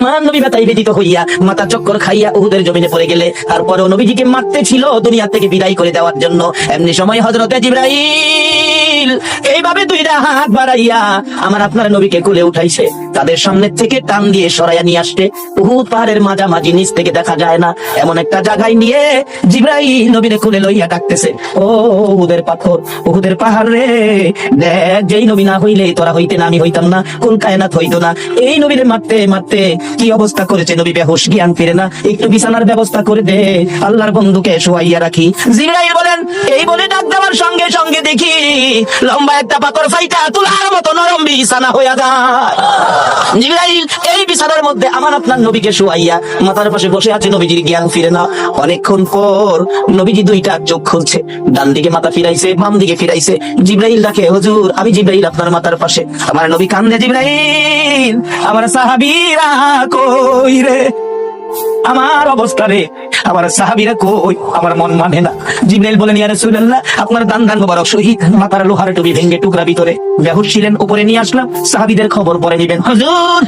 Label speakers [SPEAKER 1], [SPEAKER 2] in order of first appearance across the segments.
[SPEAKER 1] মান নবী ব্যথায় ব্যতীত হইয়া মাথা চক্কর খাইয়া উহুদের জমিনে পড়ে গেলে, তারপরে নবীজিকে মারতে ছিল দুনিয়া থেকে বিদায় করে দেওয়ার জন্য। এমনি সময় হযরতে জিবরাইল এইভাবে দুইটা হাত বাড়াইয়া আমার আপনার নবীকে কোলে উঠাইছে, তাদের সামনে থেকে টান দিয়ে সরাইয়া নিয়ে আসতে উহুদ পাহাড়ের মাঝামাঝি নিচ থেকে দেখা যায় না এমন একটা জায়গায় নিয়ে জিবরাইল নবীরে কোলে লইয়া ডাকতেছে, ও উহুদের পাথর, উহুদের পাহাড় রে, দেখ যেই নবী না হইলে তোরা হইতে না, আমি হইতাম না, কোন কায়নাত হইতো না। এই নবীরে মারতে মারতে কি অবস্থা করেছে, নবী বেহুশ, জ্ঞান ফিরে না, একটু বিছানার ব্যবস্থা করে দে, আল্লাহর বন্ধুকে শোয়াইয়া রাখি। জিবরাইল বলেন, এই বলে ডাক দেওয়ার সঙ্গে সঙ্গে দেখি লম্বা একটা পাথর ফাইটা তুলার মতো নরম বিছানা হইয়া যায়। জিবরাইল এই বিছানার মধ্যে আমার আপনার নবীকে শোয়াইয়া মাথার পাশে বসে আছে, নবীজির জ্ঞান ফিরে না। অনেকক্ষণ পর নবীজি দুইটা চোখ খুলছে, ডান দিকে মাথা ফিরাইছে, বাম দিকে ফিরাইছে। জিবরাইল ডাকে, হুজুর আমি জিবরাইল আপনার মাথার পাশে। আমার নবী কান্দে, জিবরাইল আমার সাহাবীরা কই রে, আমার অবস্থা রে, আমার সাহাবীরা কই, আমার মন মানে না। জিবরাইল বলেন, ইয়া রাসূলুল্লাহ আপনার দান মোবারক শহীদ, মাথার লোহার টুপি ভেঙে টুকরা ভিতরে, বেহুশ ছিলেন, উপরে নিয়ে আসলাম, সাহাবীদের খবর পরে দিবেন। হুজুর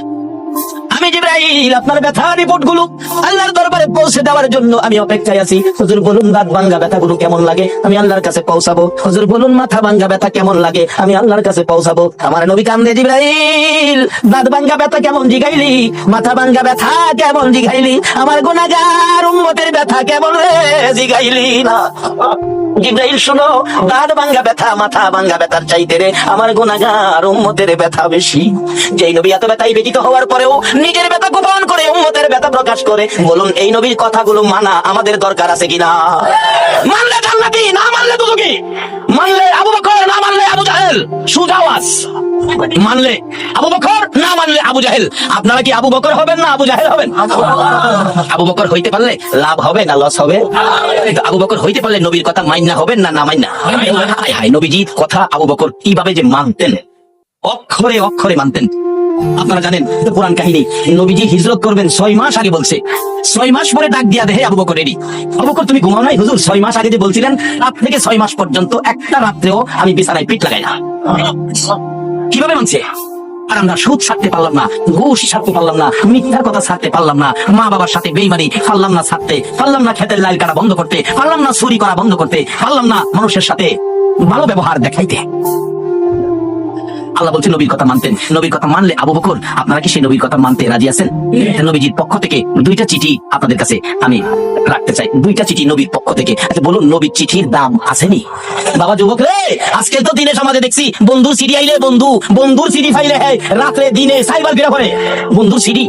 [SPEAKER 1] আমি জিবরাইল আপনার ব্যথা রিপোর্ট গুলো আল্লাহর দরবারে পৌঁছে দেওয়ার জন্য আমি অপেক্ষায় আছি। হুজুর বলুন দাঁত ভাঙ্গা ব্যথা গুলো কেমন লাগে, আমি আল্লাহর কাছে পৌঁছাবো। হুজুর বলুন মাথা ভাঙ্গা ব্যথা কেমন লাগে, আমি আল্লাহর কাছে পৌঁছাবো। আমার নবী কান্দে, জিবরাইল দাঁত ভাঙ্গা ব্যথা কেমন জিগাইলি, মাথা ভাঙ্গা ব্যথা কেমন জিগাইলি, আমার গুনাহগার উম্মতের ব্যথা কেমন রে জিগাইলি না। জিবরাইল শুনো, দাঁত ভাঙ্গা ব্যথা মাথা ভাঙ্গা ব্যথার চাইতে রে আমার গুনাহগার উম্মতের ব্যথা বেশি। যেই নবী এত ব্যথায় ব্যতীত হওয়ার পরেও নিজের ব্যথা গোপন করে উম্মতের ব্যথা প্রকাশ করে, বলুন এই নবীর কথাগুলো মানা আমাদের দরকার আছে কিনা? মানলে জান্নাতি, না মানলে দুজকি। মানলে আবু বকর, না মানলে আবু জাহেল। সুজাওয়াজ মানলে আবু বকর, না মানলে আবু জাহেল। আপনারা কি আবু বকর হবেন না আবু জাহেল হবেন? আবু বকর হইতে পারলে লাভ হবে না লস হবে? আবু বকর হইতে পারলে নবীর কথা মাইনা হবেন না না মাইনা? হায় হায়, নবীজির কথা আবু বকর কিভাবে যে মানতেন, অক্ষরে অক্ষরে মানতেন। আপনারা জানেন পুরাণ কাহিনী, নবীজি হিজরত করবেন 6 মাস আগে বলছে, 6 মাস পরে ডাক দিয়া দেহে আবু বকর রেডি। আবু বকর তুমি ঘুমাও নাই? হুজুর 6 মাস আগে যে বলছিলেন, রাত থেকে 6 মাস পর্যন্ত একটা রাত্রেও আমি বিছানায় পিঠ লাগাই না। কিভাবে মানছে? আর আমরা সুদ ছাড়তে পারলাম না, ঘুষ ছাড়তে পারলাম না, মিথ্যার কথা ছাড়তে পারলাম না, মা বাবার সাথে বেইমানি পারলাম না ছাড়তে, পারলাম না খেতের লাইল কাটা বন্ধ করতে, পারলাম না চুরি করা বন্ধ করতে, পারলাম না মানুষের সাথে ভালো ব্যবহার দেখাইতে। আল্লাহ বলছে নবীর কথা মানতেন। নবীর কথা মানলে আবু বকর, আপনারা কি সেই নবীর কথা মানতে রাজি আছেন? নবীজির পক্ষ থেকে 2টা চিঠি আপনাদের কাছে আমি রাখতে চাই, 2টা চিঠি নবীর পক্ষ থেকে। আচ্ছা বলুন, নবীর চিঠির দাম আসেনি? বাবা যুবক রে, আজকে তো দিনে সমাজে দেখছি বন্ধুর সিডি আইলে বন্ধুর সিডি ফাইলে রাত্রে দিনে সাইবার বিরা করে বন্ধুর সিডি।